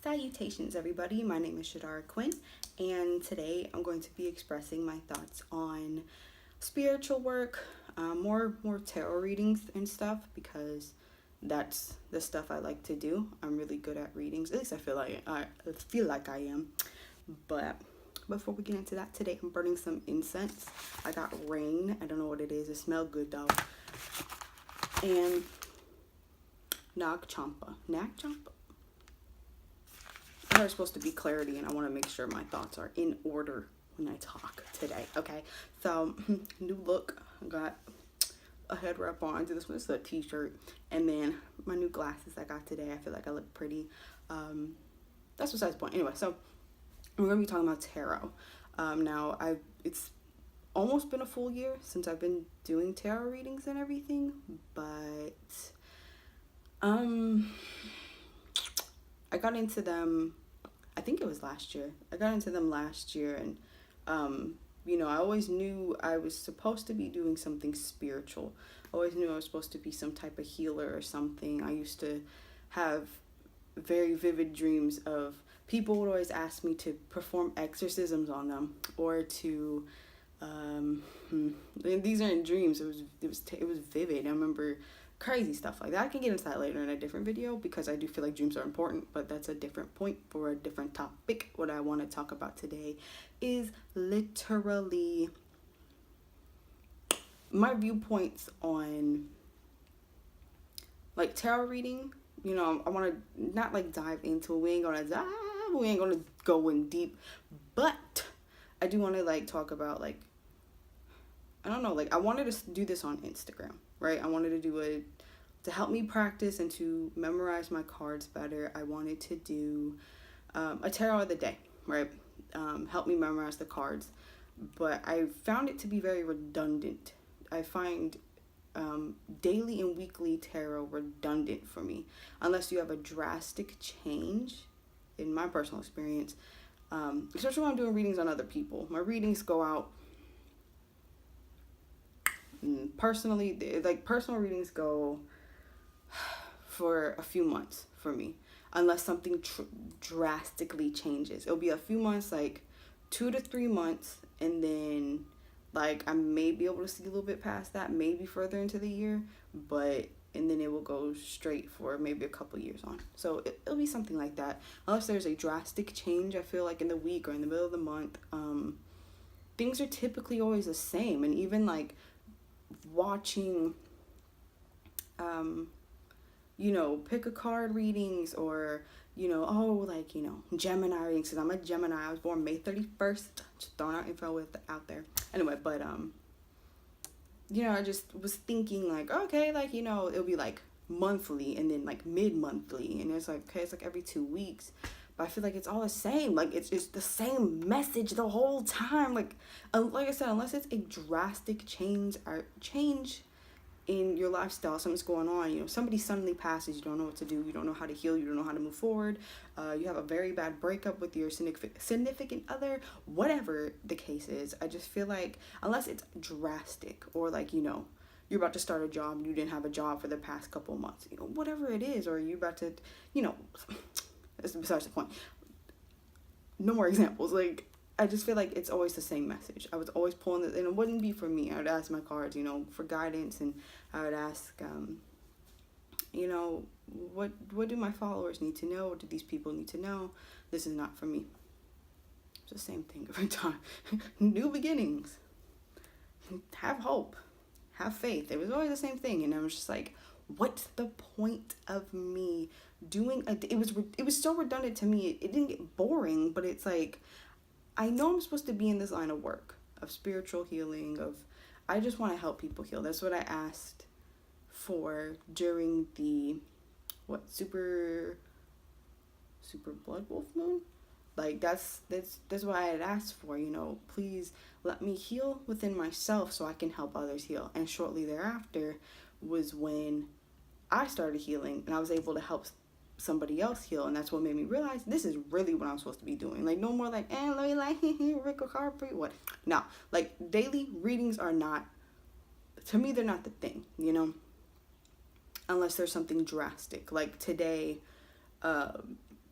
Salutations, everybody. My name is Shadara Quinn, and today I'm going to be expressing my thoughts on spiritual work, more tarot readings and stuff, because that's the stuff I like to do. I'm really good at readings. At least I feel like I am. But before we get into that, today I'm burning some incense. I got rain. I don't know what it is. It smells good though. And Nag Champa. There's supposed to be clarity, and I want to make sure my thoughts are in order when I talk today. Okay, so new look. I got a head wrap on. This one is a t-shirt, and then my new glasses I got today. I feel like I look pretty. That's besides the point. Anyway, so we're gonna be talking about tarot. Now it's almost been a full year since I've been doing tarot readings and everything, but I got into them, I think it was last year. I got into them last year, and I always knew I was supposed to be doing something spiritual. I always knew I was supposed to be some type of healer or something. I used to have very vivid dreams of people would always ask me to perform exorcisms on them, or to and these aren't dreams. It was vivid. I remember crazy stuff like that. I can get into that later in a different video, because I do feel like dreams are important, but that's a different point for a different topic. What I want to talk about today is literally my viewpoints on like tarot reading. I want to not like dive into it. We ain't gonna go in deep, but I do want to like talk about like, I don't know, like I wanted to do this on Instagram, right? I wanted to do it to help me practice and to memorize my cards better. I wanted to do a tarot of the day, right? Help me memorize the cards. But I found it to be very redundant. I find daily and weekly tarot redundant for me, unless you have a drastic change, in my personal experience, especially when I'm doing readings on other people. My readings go out personally, like personal readings go for a few months for me, unless something drastically changes. It'll be a few months, like 2 to 3 months, and then like I may be able to see a little bit past that, maybe further into the year, and then it will go straight for maybe a couple years on. So it'll be something like that, unless there's a drastic change. I feel like in the week or in the middle of the month, things are typically always the same. And even like watching pick a card readings, or Gemini readings, because I'm a Gemini. I was born May 31st, just throwing out info out there. Anyway, but I just was thinking like, okay, like it'll be like monthly, and then like mid-monthly, and it's like, okay, it's like every 2 weeks. But I feel like it's all the same. Like it's the same message the whole time. Like I said, unless it's a drastic change in your lifestyle, something's going on. Somebody suddenly passes. You don't know what to do. You don't know how to heal. You don't know how to move forward. You have a very bad breakup with your significant other. Whatever the case is, I just feel like unless it's drastic, or like you're about to start a job and you didn't have a job for the past couple of months. Whatever it is, or you're about to that's besides the point. No more examples. Like, I just feel like it's always the same message. I was always pulling it, and it wouldn't be for me. I would ask my cards, for guidance, and I would ask, what do my followers need to know? What do these people need to know? This is not for me. It's the same thing every time. New beginnings. Have hope. Have faith. It was always the same thing, and I was just like, what's the point of me doing it was so redundant to me. It didn't get boring, but it's like, I know I'm supposed to be in this line of work, of spiritual healing, I just want to help people heal. That's what I asked for during the super blood wolf moon. Like that's what I had asked for. Please let me heal within myself so I can help others heal. And shortly thereafter was when I started healing, and I was able to help somebody else heal, and that's what made me realize this is really what I'm supposed to be doing. Like, no more like, let me like Rick or Carpri, what? No, like daily readings are not, to me, they're not the thing, unless there's something drastic. Like today,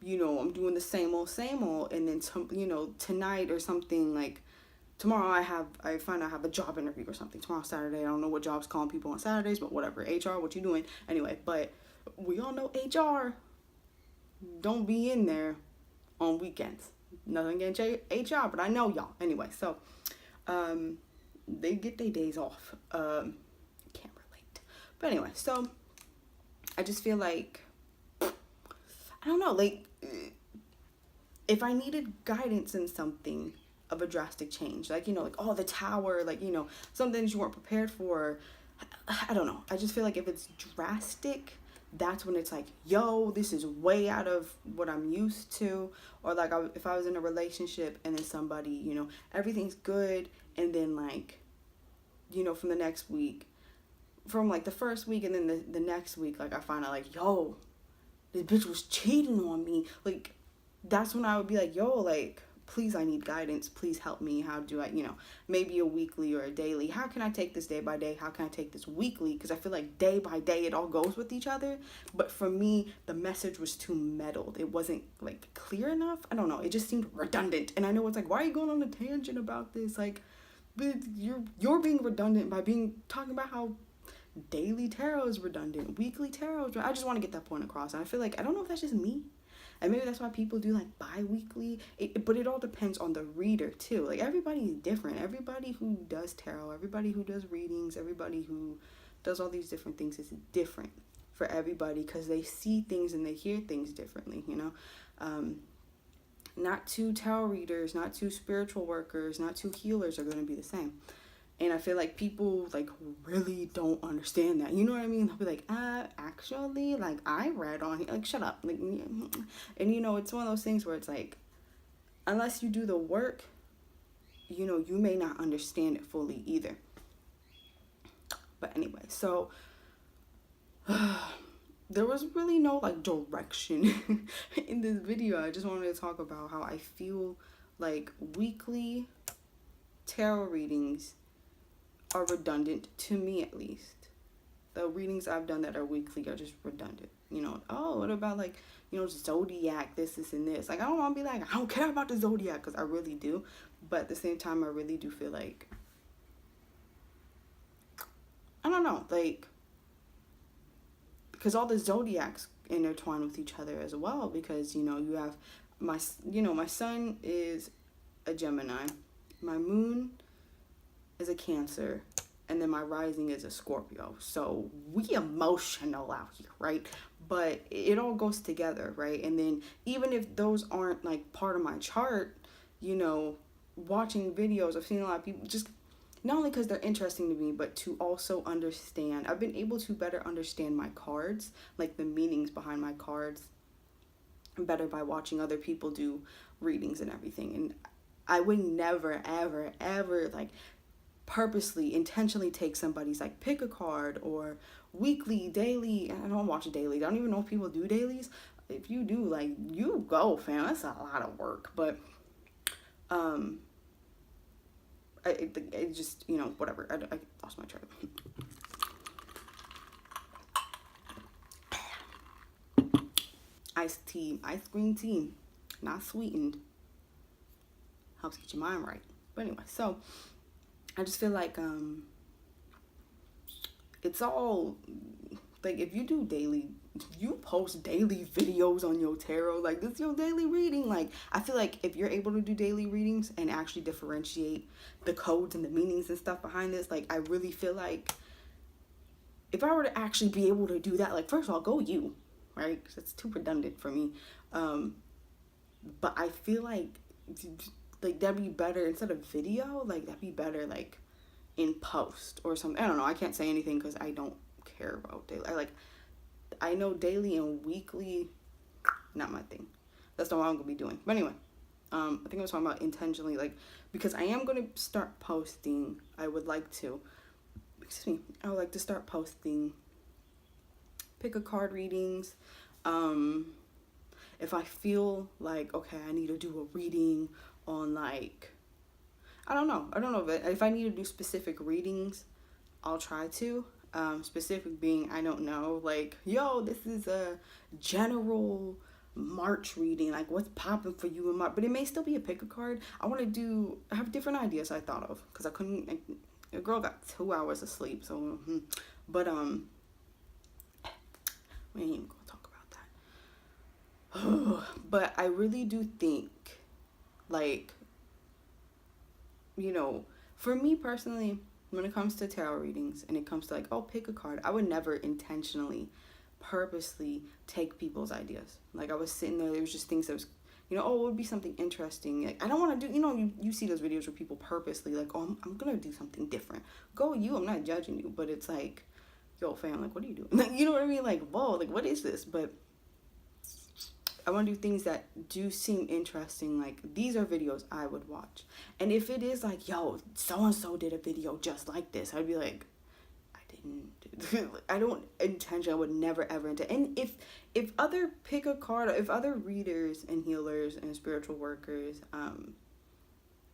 I'm doing the same old, and then tonight or something, like tomorrow I find I have a job interview or something. Tomorrow Saturday, I don't know what job's calling people on Saturdays, but whatever. HR, what you doing? Anyway, but we all know HR don't be in there on weekends. Nothing against HR, but I know y'all. Anyway, so they get their days off. Can't relate. But anyway, so I just feel like, I don't know, like, if I needed guidance in something of a drastic change, like, like, oh, the tower, like, some things you weren't prepared for, I don't know. I just feel like if it's drastic, that's when it's like, yo, this is way out of what I'm used to. Or like if I was in a relationship and then somebody, everything's good, and then like, from the next week, from like the first week and then the next week, like I find out like, yo, this bitch was cheating on me. Like, that's when I would be like, yo, like, please, I need guidance. Please help me. How do I, maybe a weekly or a daily. How can I take this day by day? How can I take this weekly? Because I feel like day by day it all goes with each other. But for me, the message was too muddled. It wasn't like clear enough. I don't know. It just seemed redundant. And I know it's like, why are you going on a tangent about this? Like, but you're being redundant by talking about how daily tarot is redundant, weekly tarot is redundant. I just want to get that point across. And I feel like, I don't know if that's just me. And maybe that's why people do like bi-weekly. But it all depends on the reader too. Like, everybody's different. Everybody who does tarot, everybody who does readings, everybody who does all these different things is different for everybody, because they see things and they hear things differently, Not two tarot readers, not two spiritual workers, not two healers are going to be the same. And I feel like people, like, really don't understand that. You know what I mean? They'll be like, actually, like, I read on here. Like, shut up. Like, and, it's one of those things where it's like, unless you do the work, you may not understand it fully either. But anyway, so there was really no, like, direction in this video. I just wanted to talk about how I feel like weekly tarot readings are redundant, to me at least. The readings I've done that are weekly are just redundant. Oh, what about like, zodiac, this, and this. Like, I don't want to be like, I don't care about the zodiac, because I really do. But at the same time, I really do feel like, I don't know, like, because all the zodiacs intertwine with each other as well. Because, you have my sun is a Gemini. My moon is a Cancer, and then my rising is a Scorpio. So we emotional out here, right? But it all goes together, right? And then even if those aren't like part of my chart, watching videos, I've seen a lot of people just, not only because they're interesting to me, but to also understand. I've been able to better understand my cards, like the meanings behind my cards, better by watching other people do readings and everything. And I would never, ever, ever, like, purposely, intentionally take somebody's, like, pick a card or weekly, daily. I don't watch daily. I don't even know if people do dailies. If you do, like, you go, fam. That's a lot of work. But it just, whatever. I lost my track. Iced tea, ice green tea, not sweetened, helps get your mind right. But anyway, so I just feel like it's all like, if you do daily, you post daily videos on your tarot, like, this is your daily reading. Like, I feel like if you're able to do daily readings and actually differentiate the codes and the meanings and stuff behind this, like, I really feel like if I were to actually be able to do that, like, first of all, go you, right? 'Cause it's too redundant for me. But I feel like that'd be better instead of video. Like, that'd be better like in post or something. I don't know. I can't say anything because I don't care about daily. I know daily and weekly, not my thing. That's not what I'm gonna be doing. But anyway, I think I was talking about intentionally, like, because I am gonna start posting. I would like to start posting pick a card readings. If I feel like, okay, I need to do a reading on, like, I don't know if I need to do specific readings, I'll try to. Specific being, I don't know, like, yo, this is a general March reading, like what's popping for you in March, but it may still be a pick a card. I have different ideas I thought of, because I couldn't, like, a girl got 2 hours of sleep, so, but, we ain't even gonna talk about that. But I really do think, like, you know, for me personally, when it comes to tarot readings and it comes to like, oh, pick a card, I would never intentionally, purposely take people's ideas. Like, I was sitting there was just things that was, you know, oh, it would be something interesting. Like, I don't want to do, you know, you see those videos where people purposely like, oh, I'm gonna do something different. Go you, I'm not judging you, but it's like, yo, fam, like, what are you doing? Like, you know what I mean? Like, whoa, like, what is this? But I want to do things that do seem interesting. Like, these are videos I would watch. And if it is like, yo, so-and-so did a video just like this, I'd be like, I didn't. I don't intentionally, I would never, ever intend. And if other pick a card, if other readers and healers and spiritual workers,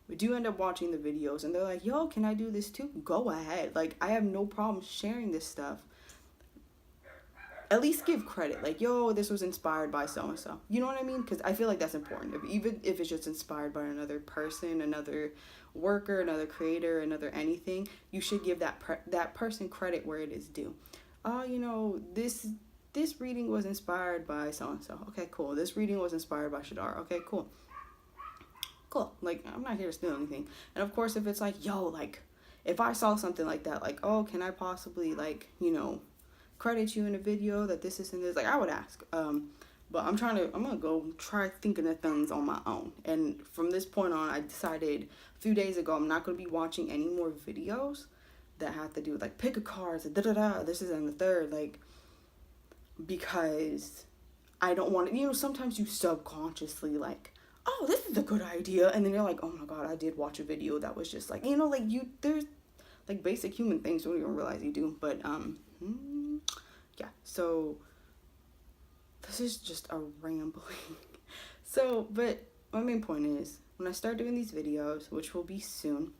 we do end up watching the videos and they're like, yo, can I do this too? Go ahead. Like, I have no problem sharing this stuff. At least give credit, like, yo, this was inspired by so-and-so. You know what I mean? Because I feel like that's important. Even if it's just inspired by another person, another worker, another creator, another anything, you should give that person credit where it is due. Oh, you know, this reading was inspired by so-and-so. Okay, cool. This reading was inspired by Shadar. Okay, cool. Cool. Like, I'm not here to steal anything. And of course, if it's like, yo, like, if I saw something like that, like, oh, can I possibly, like, you know, credit you in a video that this and this, like, I would ask. But I'm gonna go try thinking of things on my own. And from this point on, I decided a few days ago, I'm not gonna be watching any more videos that have to do with like pick a card, this is and the third, like, because I don't want to, you know, sometimes you subconsciously like, oh, this is a good idea, and then you're like, oh my god, I did watch a video that was just like, you know, like, there's like basic human things you don't even realize you do. But yeah, so this is just a rambling. So, but my main point is, when I start doing these videos, which will be soon,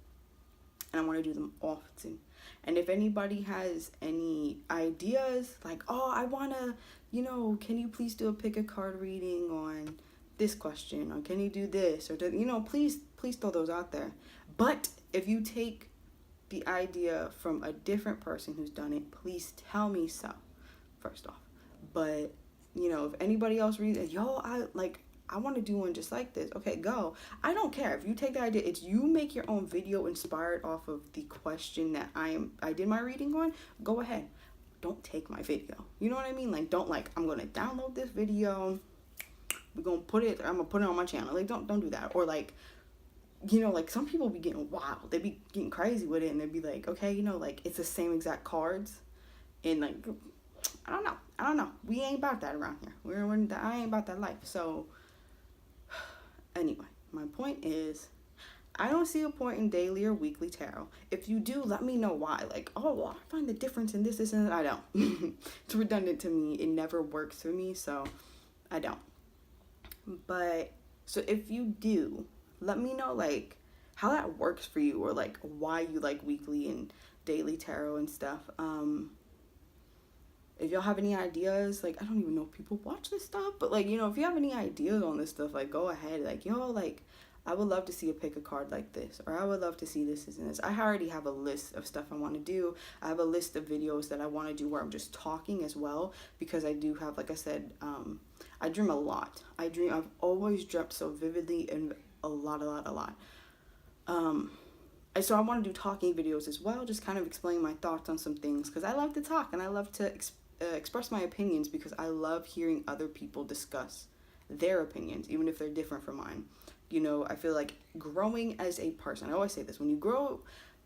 and I want to do them often, and if anybody has any ideas, like, oh, I want to, you know, can you please do a pick a card reading on this question, or can you do this, or, you know, please throw those out there. But if you take the idea from a different person who's done it, please tell me so, first off. But, you know, if anybody else reads it, yo, I want to do one just like this, okay, go. I don't care if you take the idea, it's you make your own video inspired off of the question that I did my reading on, go ahead. Don't take my video, you know what I mean? Like, don't, like, I'm gonna download this video, I'm gonna put it on my channel. Like, don't do that. Or like, you know, like, some people be getting wild, they be getting crazy with it, and they'd be like, okay, you know, like, it's the same exact cards, and like, I don't know, we ain't about that around here. I ain't about that life. So anyway, my point is, I don't see a point in daily or weekly tarot. If you do, let me know why. Like, oh, well, I find the difference in this and that. I don't. It's redundant to me. It never works for me, so I don't. But, so if you do, let me know, like, how that works for you, or like why you like weekly and daily tarot and stuff. If y'all have any ideas, like, I don't even know if people watch this stuff, but like, you know, if you have any ideas on this stuff, like, go ahead. Like, yo, like, I would love to see a pick a card like this, or I would love to see this and this. I already have a list of stuff I want to do. I have a list of videos that I want to do where I'm just talking as well, because I do have, like I said, I dream a lot. I've always dreamt so vividly and a lot. And so I want to do talking videos as well, just kind of explain my thoughts on some things, because I love to talk and I love to express my opinions, because I love hearing other people discuss their opinions, even if they're different from mine. You know, I feel like growing as a person, I always say this, when you grow,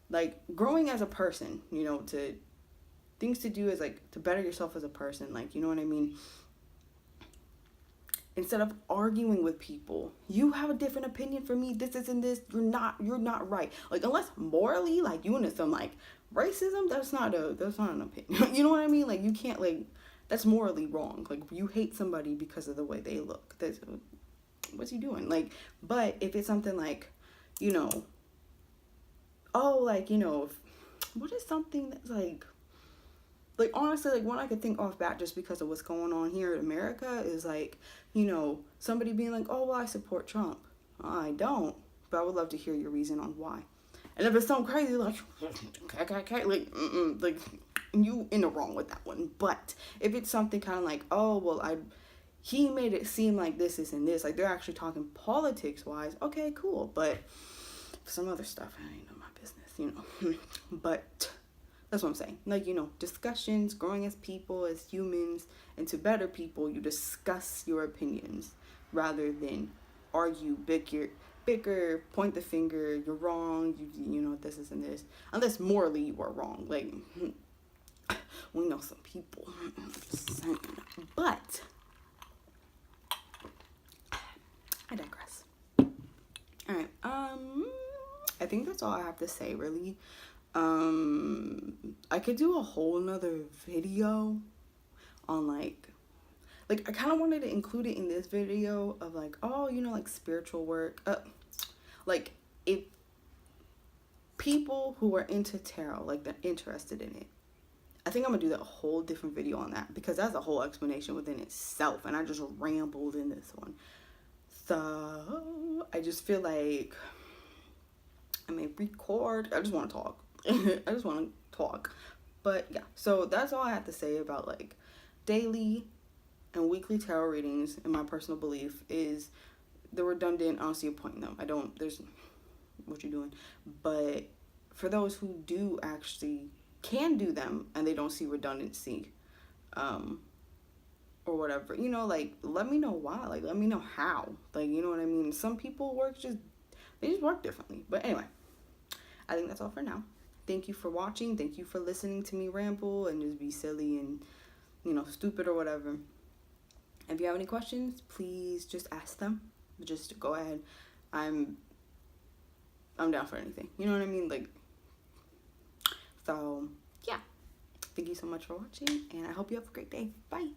like, growing as a person, you know, to things to do is like to better yourself as a person, like, you know what I mean? Instead of arguing with people, you have a different opinion from me, this isn't this, you're not right. Like, unless morally, like, you into some like racism, that's not an opinion. You know what I mean? Like, you can't, like, that's morally wrong. Like, you hate somebody because of the way they look. That's, what's he doing? Like, but if it's something like, you know, oh, like, you know, what is something that's like, like, honestly, like, one I could think off bat just because of what's going on here in America is, like, you know, somebody being like, oh, well, I support Trump. I don't, but I would love to hear your reason on why. And if it's something crazy, like, like, you in the wrong with that one. But if it's something kind of like, oh, well, he made it seem like this, and this, like, they're actually talking politics-wise, okay, cool. But some other stuff, I ain't know my business, you know. But that's what I'm saying. Like, you know, discussions, growing as people, as humans, and to better people, you discuss your opinions rather than argue, bicker, point the finger, you're wrong, you know, this and this. Unless morally you are wrong. Like, we know some people. Just saying. But I digress. Alright, I think that's all I have to say, really. I could do a whole nother video on, like, I kind of wanted to include it in this video of, like, oh, you know, like, spiritual work. Like, if people who are into tarot, like, they're interested in it, I think I'm gonna do that whole different video on that, because that's a whole explanation within itself, and I just rambled in this one. So I just feel like I may record. I just want to talk. I just want to talk. But yeah, so that's all I have to say about, like, daily and weekly tarot readings. In my personal belief is they're redundant. I don't see a point in them. There's what you're doing. But for those who do actually can do them and they don't see redundancy, or whatever, you know, like, let me know why. Like, let me know how. Like, you know what I mean? Some people they just work differently. But anyway, I think that's all for now. Thank you for watching. Thank you for listening to me ramble and just be silly and, you know, stupid or whatever. If you have any questions, please just ask them. Just go ahead. I'm down for anything. You know what I mean? Like, so yeah. Thank you so much for watching, and I hope you have a great day. Bye.